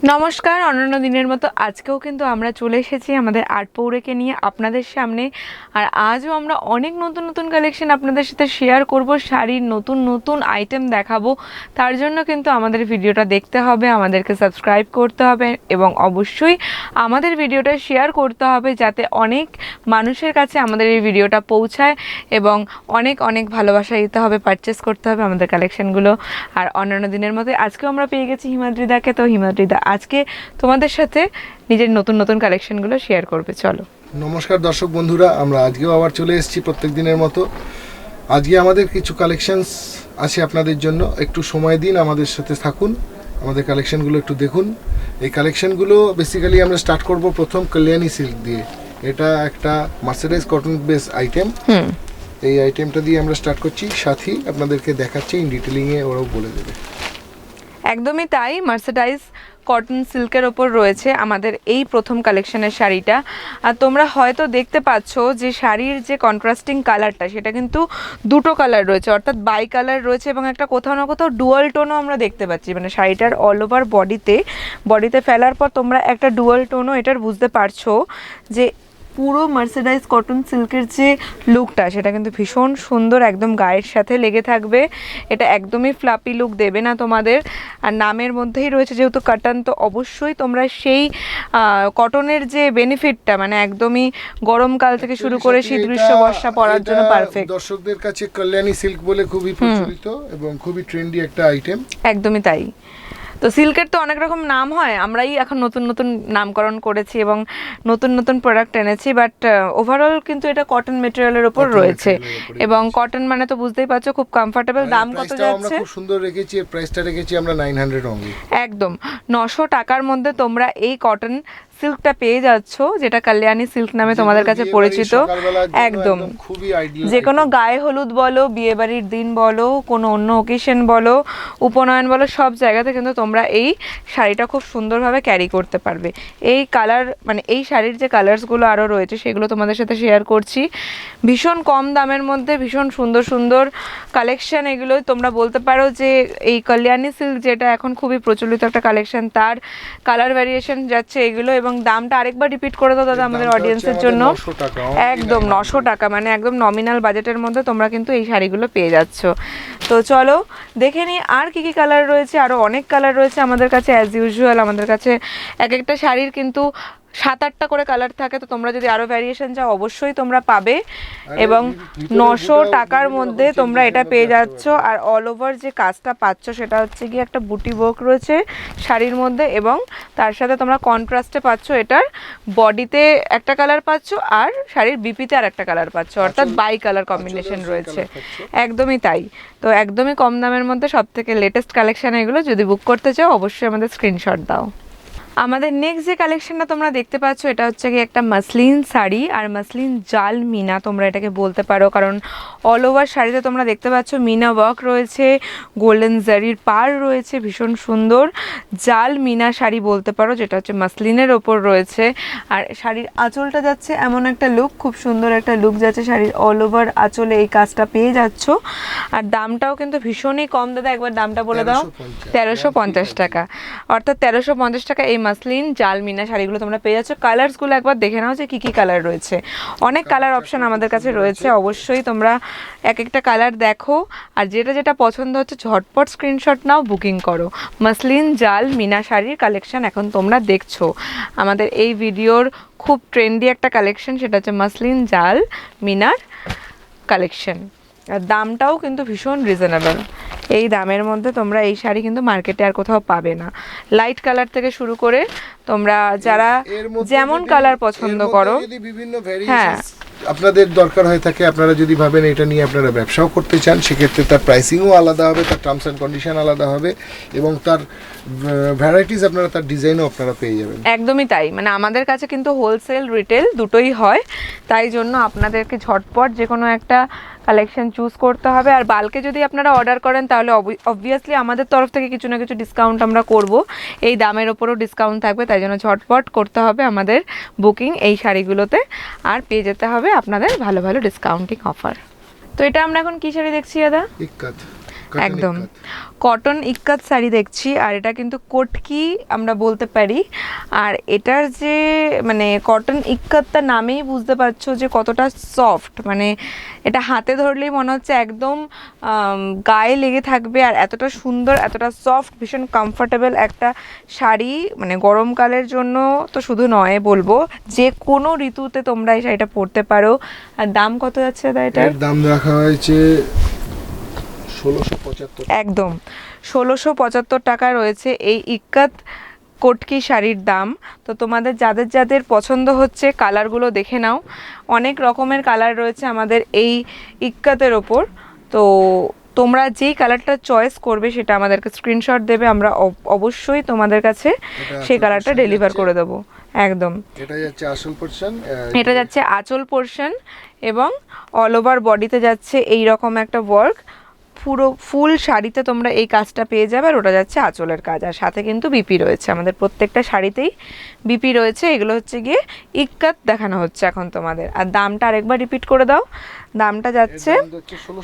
নমস্কার, অন্যান্য দিনের মতো আজকেও কিন্তু আমরা চলে এসেছি আমাদের আর্ট পৌরেকে নিয়ে আপনাদের সামনে। আর আজও আমরা অনেক নতুন নতুন কালেকশন আপনাদের সাথে শেয়ার করব, শাড়ির নতুন নতুন আইটেম দেখাবো। তার জন্য কিন্তু আমাদের ভিডিওটা দেখতে হবে, আমাদেরকে সাবস্ক্রাইব করতে হবে এবং অবশ্যই আমাদের ভিডিওটা শেয়ার করতে হবে যাতে অনেক মানুষের কাছে আমাদের এই ভিডিওটা পৌঁছায় এবং অনেক অনেক ভালোবাসা দিতে হবে, পারচেস করতে হবে আমাদের কালেকশনগুলো। আর অন্যান্য দিনের মতো আজকেও আমরা পেয়ে গেছি হিমাদ্রিদাকে। তো হিমাদ্রিদা আজকে তোমাদের সাথে নিজের নতুন নতুন কালেকশনগুলো শেয়ার করবে, চলো। নমস্কার দর্শক বন্ধুরা, আমরা আজকেও আবার চলে এসেছি প্রত্যেক দিনের মতো। আজকে আমাদের কিছু কালেকশনস আছে আপনাদের জন্য, একটু সময় দিন, আমাদের সাথে থাকুন, আমাদের কালেকশনগুলো একটু দেখুন। এই কালেকশনগুলো বেসিক্যালি আমরা স্টার্ট করব প্রথম কল্যাণী সিল্ক দিয়ে। এটা একটা মার্সেরাইজ কটন বেস আইটেম। এই আইটেমটা দিয়ে আমরা স্টার্ট করছি, সাথী আপনাদেরকে দেখাচ্ছি ইন ডিটেলিংয়ে, ওরাও বলে দেবে। একদমই তাই, মার্সেরাইজ কটন সিল্কের ওপর রয়েছে আমাদের এই প্রথম কালেকশনের শাড়িটা। আর তোমরা হয়তো দেখতে পাচ্ছ যে শাড়ির যে কন্ট্রাস্টিং কালারটা সেটা কিন্তু দুটো কালার রয়েছে, অর্থাৎ বাই কালার রয়েছে এবং একটা কোথাও না কোথাও ডুয়াল টোনও আমরা দেখতে পাচ্ছি। মানে শাড়িটার অল ওভার বডিতে ফেলার পর তোমরা একটা ডুয়াল টোনও এটার বুঝতে পারছো যে পুরো মার্সেরাইজ কটন সিল্কের যে লুকটা সেটা কিন্তু ভীষণ সুন্দর, একদম গায়ের সাথে লেগে থাকবে। এটা একদমই ফ্লাপি লুক দেবে না তোমাদের। আর নামের মধ্যেই রয়েছে যেহেতু কটন, তো অবশ্যই তোমরা সেই কটনের যে বেনিফিটটা, মানে একদমই গরমকাল থেকে শুরু করে শীত গ্রীষ্ম বর্ষা পরার জন্য পারফেক্ট। দর্শকদের কাছে কল্যাণী সিল্ক বলে খুবই প্রচলিত এবং খুবই ট্রেন্ডি একটা আইটেম। একদমই তাই। তো সিল্কের তো অনেক রকম নাম হয়, আমরাই এখন নতুন নতুন নামকরণ করেছি এবং নতুন নতুন প্রোডাক্ট এনেছি, বাট ওভারঅল কিন্তু এটা কটন মেটেরিয়ালের উপর রয়েছে এবং কটন মানে তো বুঝতেই পারছো খুব কমফোর্টেবল। দাম কত যাচ্ছে? আমরা খুব সুন্দর রেখেছি, এর প্রাইসটা রেখেছি আমরা 900 অনলি। একদম 900 টাকার মধ্যে তোমরা এই কটন সিল্কটা পেয়ে যাচ্ছ, যেটা কল্যাণী সিল্ক নামে তোমাদের কাছে পরিচিত। একদম যে কোনো গায়ে হলুদ বলো, বিয়ে বাড়ির দিন বলো, কোনো অন্য ওকেশন বলো, উপনয়ন বলো, সব জায়গাতে কিন্তু তোমরা এই শাড়িটা খুব সুন্দরভাবে ক্যারি করতে পারবে। এই কালার মানে এই শাড়ির যে কালার্সগুলো আরও রয়েছে সেগুলো তোমাদের সাথে শেয়ার করছি। ভীষণ কম দামের মধ্যে ভীষণ সুন্দর সুন্দর কালেকশান এগুলো। তোমরা বলতে পারো যে এই কল্যাণী সিল্ক যেটা এখন খুবই প্রচলিত একটা কালেকশান, তার কালার ভ্যারিয়েশন যাচ্ছে এগুলো। এবং দামটা আরেকবার রিপিট করে দাও দাদা আমাদের অডিয়েন্সের জন্য। একদম 900 টাকা, মানে একদম নমিনাল বাজেটের মধ্যে তোমরা কিন্তু এই শাড়িগুলো পেয়ে যাচ্ছ। তো চলো দেখে নিই আর কি কি কালার রয়েছে। আরও অনেক কালার রয়েছে আমাদের কাছে, অ্যাজ ইউজুয়াল আমাদের কাছে এক একটা শাড়ির কিন্তু 7-8টা করে কালার থাকে। তো তোমরা যদি আরও ভ্যারিয়েশন চাও অবশ্যই তোমরা পাবে। এবং 900 টাকার মধ্যে তোমরা এটা পেয়ে যাচ্ছ। আর অল ওভার যে কাজটা পাচ্ছ সেটা হচ্ছে কি একটা বুটি ওয়ার্ক রয়েছে শাড়ির মধ্যে, এবং তার সাথে তোমরা কন্ট্রাস্টে পাচ্ছ এটার বডিতে একটা কালার পাচ্ছ আর শাড়ির বিপিতে আর একটা কালার পাচ্ছ, অর্থাৎ বাই কালার কম্বিনেশন রয়েছে। একদমই তাই। তো একদমই কম দামের মধ্যে সব থেকে লেটেস্ট কালেকশান এগুলো। যদি বুক করতে চাও অবশ্যই আমাদের স্ক্রিনশট দাও। আমাদের নেক্সট যে কালেকশনটা তোমরা দেখতে পাচ্ছ এটা হচ্ছে কি একটা মাসলিন শাড়ি, আর মাসলিন জাল মিনা তোমরা এটাকে বলতে পারো, কারণ অল ওভার শাড়িতে তোমরা দেখতে পাচ্ছ মিনা ওয়ার্ক রয়েছে, গোল্ডেন জারির পার রয়েছে, ভীষণ সুন্দর জাল মিনা শাড়ি বলতে পারো, যেটা হচ্ছে মাসলিনের ওপর রয়েছে। আর শাড়ির আঁচলটা যাচ্ছে এমন একটা লুক, খুব সুন্দর একটা লুক যাচ্ছে শাড়ির অল ওভার আঁচলে এই কাজটা পেয়ে যাচ্ছ। আর দামটাও কিন্তু ভীষণই কম দাদা, একবার দামটা বলে দাও। 1350 টাকা, অর্থাৎ 1350 টাকা এই মাসলিন জাল মিনা শাড়িগুলো তোমরা পেয়ে যাচ্ছ। কালার্সগুলো একবার দেখে নাও যে কী কী কালার রয়েছে। অনেক কালার অপশান আমাদের কাছে রয়েছে, অবশ্যই তোমরা এক একটা কালার দেখো আর যেটা যেটা পছন্দ হচ্ছে ঝটপট স্ক্রিনশট নাও, বুকিং করো। মাসলিন জাল মিনা শাড়ির কালেকশান এখন তোমরা দেখছো আমাদের এই ভিডিওর খুব ট্রেন্ডি একটা কালেকশন, সেটা হচ্ছে মাসলিন জাল মিনার কালেকশন। আর দামটাও কিন্তু ভীষণ রিজনেবল। এই দামের মধ্যে তোমরা এই শাড়ি কিন্তু মার্কেটে আর কোথাও পাবে না। লাইট কালার থেকে শুরু করে তোমরা যারা যেমন কালার পছন্দ করো, হ্যাঁ আপনাদের দরকার হয়ে থাকে, আপনারা যদি ভাবেন এটা নিয়ে আপনারা ব্যবসাও করতে চান, সেক্ষেত্রে তার প্রাইসিংও আলাদা হবে, তার টার্মস অ্যান্ড কন্ডিশন আলাদা হবে এবং তার ভ্যারাইটিস আপনারা, তার ডিজাইনও আপনারা পেয়ে যাবেন। একদমই তাই, মানে আমাদের কাছে কিন্তু হোলসেল রিটেল দুটোই হয়, তাই জন্য আপনাদেরকে ঝটপট যে কোনো একটা কালেকশন চুজ করতে হবে। আর বাল্কে যদি আপনারা অর্ডার করেন তাহলে অবভিয়াসলি আমাদের তরফ থেকে কিছু না কিছু ডিসকাউন্ট আমরা করব, এই দামের ওপরও ডিসকাউন্ট থাকবে, তাই জন্য ঝটপট করতে হবে আমাদের বুকিং এই শাড়িগুলোতে, আর পেয়ে যেতে হবে আপনাদের ভালো ভালো ডিসকাউন্টিং অফার। তো এটা আমরা এখন কী শাড়ি দেখছি দাদা? একদম কটন ইক্কাত শাড়ি দেখছি, আর এটা কিন্তু কটকি আমরা বলতে পারি। আর এটার যে মানে কটন ইক্কাতটা নামেই বুঝতে পারছো যে কতটা সফট, মানে এটা হাতে ধরলেই মনে হচ্ছে একদম গায়ে লেগে থাকবে, আর এতটা সুন্দর এতটা সফট ভীষণ কমফোর্টেবল একটা শাড়ি। মানে গরমকালের জন্য তো শুধু নয়, বলবো যে কোনো ঋতুতে তোমরা এই শাড়িটা পরতে পারো। আর দাম কত যাচ্ছে দাদা এটার? এর দাম রাখা হয়েছে 1675। একদম 1675 টাকা রয়েছে এই ইক্কাত কটকি শাড়ির দাম। তো তোমাদের যাদের যাদের পছন্দ হচ্ছে কালারগুলো দেখে নাও, অনেক রকমের কালার রয়েছে আমাদের এই ইক্কাতের ওপর। তো তোমরা যেই কালারটা চয়েস করবে সেটা আমাদেরকে স্ক্রিনশট দেবে, আমরা অবশ্যই তোমাদের কাছে সেই কালারটা ডেলিভার করে দেবো। একদম এটা যাচ্ছে আসল পোরশন, এটা যাচ্ছে আঁচল পোরশন, এবং অল ওভার বডিতে যাচ্ছে এই রকম একটা ওয়ার্ক। পুরো ফুল শাড়িতে তোমরা এই কাজটা পেয়ে যাবে, আর ওটা যাচ্ছে আঁচলের কাজ। আর সাথে কিন্তু বিপি রয়েছে, আমাদের প্রত্যেকটা শাড়িতেই বিপি রয়েছে। এগুলো হচ্ছে গিয়ে ইক্কাত দেখানো হচ্ছে এখন তোমাদের। আর দামটা আরেকবার রিপিট করে দাও। দামটা যাচ্ছে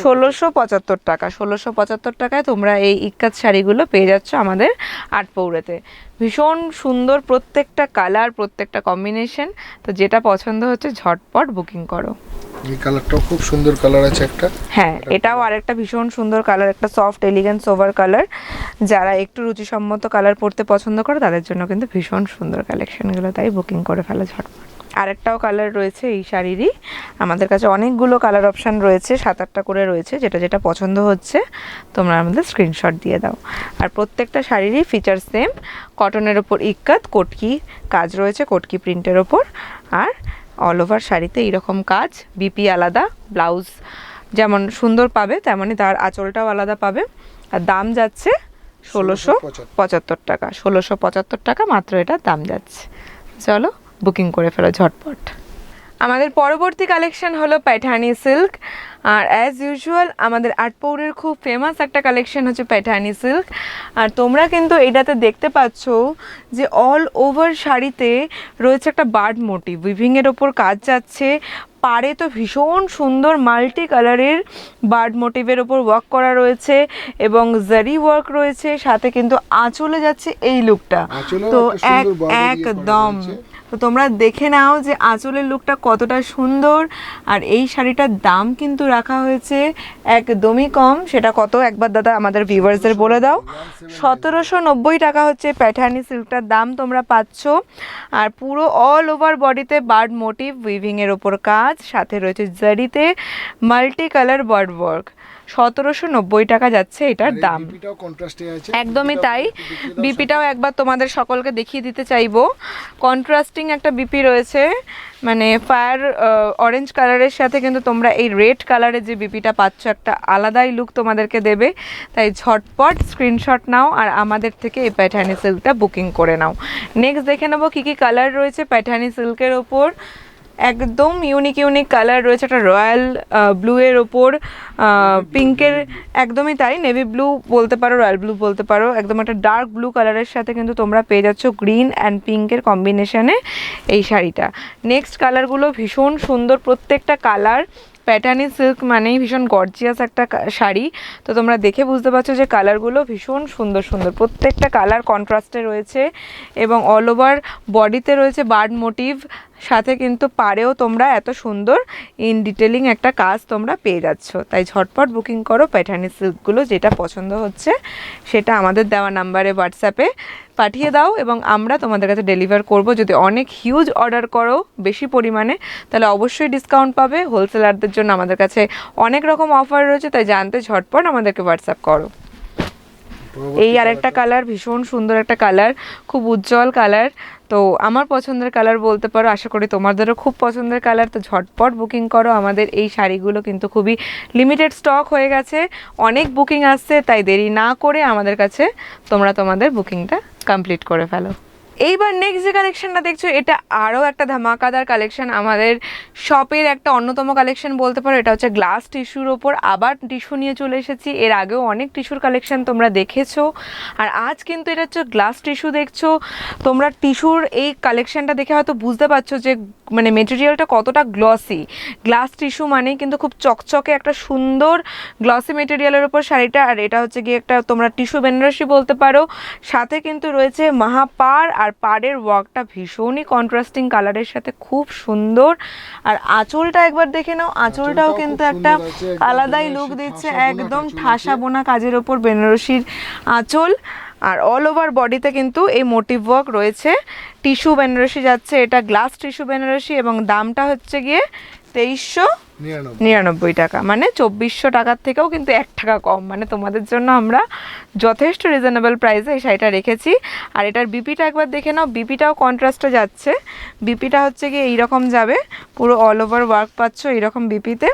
1675 টাকা। 1675 টাকায় তোমরা এই ইক্কাত শাড়িগুলো পেয়ে যাচ্ছ আমাদের আটপৌরেতে। ভীষণ সুন্দর প্রত্যেকটা কালার, প্রত্যেকটা কম্বিনেশন। তো যেটা পছন্দ হচ্ছে ঝটপট বুকিং করো। এই কালারটাও খুব সুন্দর কালার আছে একটা। হ্যাঁ, এটাও আরেকটা ভীষণ সুন্দর কালার, একটা সফট এলিগেন্ট সোভার কালার। যারা একটু রুচিসম্মত কালার পরতে পছন্দ করে তাদের জন্য কিন্তু ভীষণ সুন্দর কালেকশনগুলো, তাই বুকিং করে ফেলো ঝটপট। আরেকটাও কালার রয়েছে এই শাড়িরই, আমাদের কাছে অনেকগুলো কালার অপশান রয়েছে, 7-8টা করে রয়েছে। যেটা যেটা পছন্দ হচ্ছে তোমরা আমাদের স্ক্রিনশট দিয়ে দাও। আর প্রত্যেকটা শাড়িরই ফিচার সেম, কটনের ওপর ইক্কাত কটকি কাজ রয়েছে, কটকি প্রিন্টের ওপর। আর অল ওভার শাড়িতে এইরকম কাজ, বিপি আলাদা, ব্লাউজ যেমন সুন্দর পাবে তেমনই তার আঁচলটাও আলাদা পাবে। আর দাম যাচ্ছে 1675 টাকা। 1675 টাকা মাত্র এটার দাম যাচ্ছে। চলো বুকিং করে ফেলো ঝটপট। আমাদের পরবর্তী কালেকশন হলো প্যাঠানি সিল্ক। আর অ্যাজ ইউজুয়াল আমাদের আটপৌরের খুব ফেমাস একটা কালেকশন হচ্ছে প্যাঠানি সিল্ক। আর তোমরা কিন্তু এইটাতে দেখতে পাচ্ছ যে অল ওভার শাড়িতে রয়েছে একটা বার্ড মোটিভ, উইভিংয়ের ওপর কাজ যাচ্ছে। পাড়ে তো ভীষণ সুন্দর মাল্টি কালারের বার্ড মোটিভের ওপর ওয়ার্ক করা রয়েছে, এবং জারি ওয়ার্ক রয়েছে। সাথে কিন্তু আঁচলে যাচ্ছে এই লুকটা, তো একদম। তো তোমরা দেখে নাও যে আঁচলের লুকটা কতটা সুন্দর। আর এই শাড়িটার দাম কিন্তু রাখা হয়েছে একদমই কম। সেটা কত একবার দাদা আমাদের ভিউয়ার্সদের বলে দাও। 1790 টাকা হচ্ছে প্যাঠানি সিল্কটার দাম তোমরা পাচ্ছ। আর পুরো অল ওভার বডিতে বার্ড মোটিভ, উইভিংয়ের ওপর কাজ, সাথে রয়েছে জারিতে মাল্টি কালার বার্ড ওয়ার্ক। 1790 টাকা যাচ্ছে এটার দাম। একদমই তাই, বিপিটাও একবার তোমাদের সকলকে দেখিয়ে দিতে চাইবো। কন্ট্রাস্টিং একটা বিপি রয়েছে, মানে ফায়ার অরেঞ্জ কালারের সাথে কিন্তু তোমরা এই রেড কালারের যে বিপিটা পাচ্ছ, একটা আলাদাই লুক তোমাদেরকে দেবে। তাই ঝটপট স্ক্রিনশট নাও আর আমাদের থেকে এই প্যাঠানি সিল্কটা বুকিং করে নাও। নেক্সট দেখে নেবো কী কী কালার রয়েছে প্যাঠানি সিল্কের ওপর। একদম ইউনিক ইউনিক কালার রয়েছে, একটা রয়্যাল ব্লু এর ওপর পিঙ্কের, একদমই তাই, নেভি ব্লু বলতে পারো, রয়্যাল ব্লু বলতে পারো। একদম একটা ডার্ক ব্লু কালারের সাথে কিন্তু তোমরা পেয়ে যাচ্ছ গ্রিন অ্যান্ড পিঙ্কের কম্বিনেশনে এই শাড়িটা। নেক্সট কালারগুলো ভীষণ সুন্দর, প্রত্যেকটা কালার। প্যাটার্নি সিল্ক মানেই ভীষণ গর্জিয়াস একটা শাড়ি। তো তোমরা দেখে বুঝতে পারছো যে কালারগুলো ভীষণ সুন্দর সুন্দর, প্রত্যেকটা কালার কন্ট্রাস্টে রয়েছে, এবং অল ওভার বডিতে রয়েছে বার্ড মোটিভ। সাথে কিন্তু পাড়েও তোমরা এত সুন্দর ইন ডিটেলিং একটা কাজ তোমরা পেয়ে যাচ্ছ। তাই ঝটপট বুকিং করো প্যাটার্নি সিল্কগুলো, যেটা পছন্দ হচ্ছে সেটা আমাদের দেওয়া নাম্বারে হোয়াটসঅ্যাপে পাঠিয়ে দাও, এবং আমরা তোমাদের কাছে ডেলিভার করব। যদি অনেক হিউজ অর্ডার করো বেশি পরিমাণে, তাহলে অবশ্যই ডিসকাউন্ট পাবে। হোলসেলারদের জন্য আমাদের কাছে অনেক রকম অফার রয়েছে, তাই জানতে ঝটপট আমাদেরকে হোয়াটসঅ্যাপ করো। এই আরেকটা কালার, ভীষণ সুন্দর একটা কালার, খুব উজ্জ্বল কালার। তো আমার পছন্দের কালার বলতে পারো, আশা করি তোমাদেরও খুব পছন্দের কালার। তো ঝটপট বুকিং করো। আমাদের এই শাড়িগুলো কিন্তু খুবই লিমিটেড স্টক হয়ে গেছে, অনেক বুকিং আসছে, তাই দেরি না করে আমাদের কাছে তোমরা তোমাদের বুকিংটা কমপ্লিট করে ফেলো। এইবার নেক্সট যে কালেকশনটা দেখছো, এটা আরও একটা ধামাকাদার কালেকশন, আমাদের শপের একটা অন্যতম কালেকশন বলতে পারো। এটা হচ্ছে গ্লাস টিস্যুর ওপর আবার টিস্যু নিয়ে চলে এসেছি। এর আগেও অনেক টিস্যুর কালেকশন তোমরা দেখেছো, আর আজ কিন্তু এটা হচ্ছে গ্লাস টিস্যু দেখছো তোমরা। টিস্যুর এই কালেকশনটা দেখে হয়তো বুঝতে পারছো যে মানে মেটেরিয়ালটা কতটা গ্লসি, গ্লাস টিস্যু মানেই কিন্তু খুব চকচকে একটা সুন্দর গ্লসি মেটেরিয়ালের উপর শাড়িটা। আর এটা হচ্ছে গিয়ে একটা তোমরা টিস্যু বেনারসি বলতে পারো, সাথে কিন্তু রয়েছে মহাপার, আর পাড়ের ওয়ার্কটা ভীষণই কন্ট্রাস্টিং কালারের সাথে খুব সুন্দর। আর আঁচলটা একবার দেখে নাও, আঁচলটাও কিন্তু একটা আলাদাই লুক দিচ্ছে, একদম ঠাসা বোনা কাজের ওপর বেনারসির আঁচল। আর অল ওভার বডিতে কিন্তু এই মোটিভ ওয়ার্ক রয়েছে। টিস্যু বেনারসি যাচ্ছে, এটা গ্লাস টিস্যু বেনারসি, এবং দামটা হচ্ছে গিয়ে 2399 টাকা, মানে 2400 টাকার থেকেও কিন্তু 1 টাকা কম। মানে তোমাদের জন্য আমরা যথেষ্ট রিজনেবল প্রাইসে এই শাড়িটা রেখেছি। আর এটার বিপিটা একবার দেখে নাও, বিপিটাও কন্ট্রাস্টে যাচ্ছে। বিপিটা হচ্ছে গিয়ে এইরকম যাবে, পুরো অল ওভার ওয়ার্ক পাচ্ছ এইরকম বিপিতে,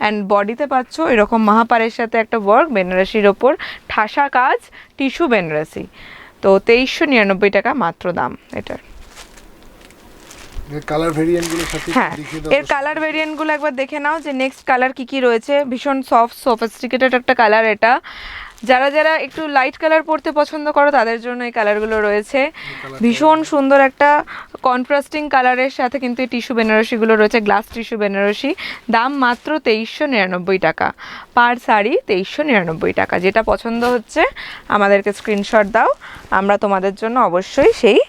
অ্যান্ড বডিতে পাচ্ছ এরকম মহাপারের সাথে একটা ওয়ার্ক বেনারসির ওপর ঠাসা কাজ, টিস্যু বেনারসি। তো 2399 টাকা মাত্র দাম এটার। কালার ভেরিয়েন্টগুলো সাথে হ্যাঁ, এর কালার ভেরিয়েন্টগুলো একবার দেখে নাও যে নেক্সট কালার কি কি রয়েছে। ভীষণ সফট সোফিস্টিকেটেড একটা কালার এটা। যারা যারা একটু লাইট কালার পরতে পছন্দ করো তাদের জন্য এই কালারগুলো রয়েছে। ভীষণ সুন্দর একটা কন্ট্রাস্টিং কালারের সাথে কিন্তু এই টিস্যু বেনারসিগুলো রয়েছে, গ্লাস টিস্যু বেনারসি। দাম মাত্র 2399 টাকা পার শাড়ি, 2399 টাকা। যেটা পছন্দ হচ্ছে আমাদেরকে স্ক্রিনশট দাও, আমরা তোমাদের জন্য অবশ্যই সেই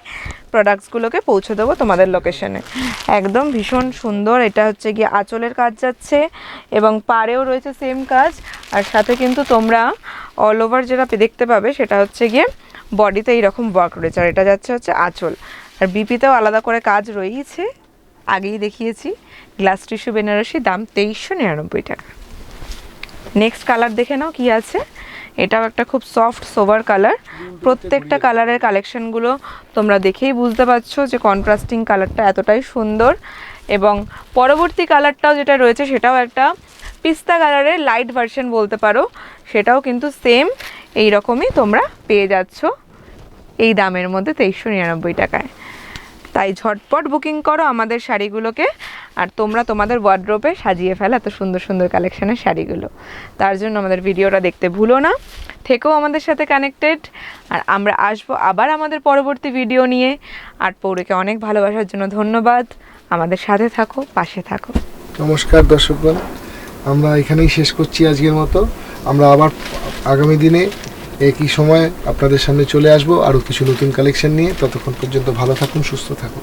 প্রোডাক্টসগুলোকে পৌঁছে দেবো তোমাদের লোকেশনে। একদম ভীষণ সুন্দর। এটা হচ্ছে গিয়ে আঁচলের কাজ যাচ্ছে এবং পাড়েও রয়েছে সেম কাজ। আর সাথে কিন্তু তোমরা অল ওভার যেটা দেখতে পাবে সেটা হচ্ছে গিয়ে বডিতে এইরকম ওয়ার্ক রয়েছে। আর এটা যাচ্ছে হচ্ছে আঁচল, আর বিপিতেও আলাদা করে কাজ রয়েছে, আগেই দেখিয়েছি। গ্লাস টিস্যু বেনারসি, দাম 2399 টাকা। নেক্সট কালার দেখে নাও কি আছে। এটাও একটা খুব সফট সোভার কালার। প্রত্যেকটা কালারের কালেকশনগুলো তোমরা দেখেই বুঝতে পারছো যে কন্ট্রাস্টিং কালারটা এতটাই সুন্দর। এবং পরবর্তী কালারটাও যেটা রয়েছে সেটাও একটা পিস্তা কালারের লাইট ভার্সন বলতে পারো, সেটাও কিন্তু সেম এই রকমই তোমরা পেয়ে যাচ্ছ এই দামের মধ্যে 2399 টাকায়। তাই ঝটপট বুকিং করো আমাদের শাড়িগুলোকে, আর তোমরা তোমাদের ওয়ার্ড্রোবে সাজিয়ে ফেলো এত সুন্দর সুন্দর কালেকশনের শাড়িগুলো। তার জন্য আমাদের ভিডিওটা দেখতে ভুলো না, থেকেও আমাদের সাথে কানেক্টেড। আর আমরা আসবো আবার আমাদের পরবর্তী ভিডিও নিয়ে। আর্ট পৌরিকে অনেক ভালোবাসার জন্য ধন্যবাদ। আমাদের সাথে থাকো, পাশে থাকো। নমস্কার দর্শকগণ, আমরা এখানেই শেষ করছি আজকের মতো। আমরা আবার আগামী দিনে একই সময় আপনাদের সামনে চলে আসবো আরও কিছু নতুন কালেকশন নিয়ে। ততক্ষণ পর্যন্ত ভালো থাকুন, সুস্থ থাকুন।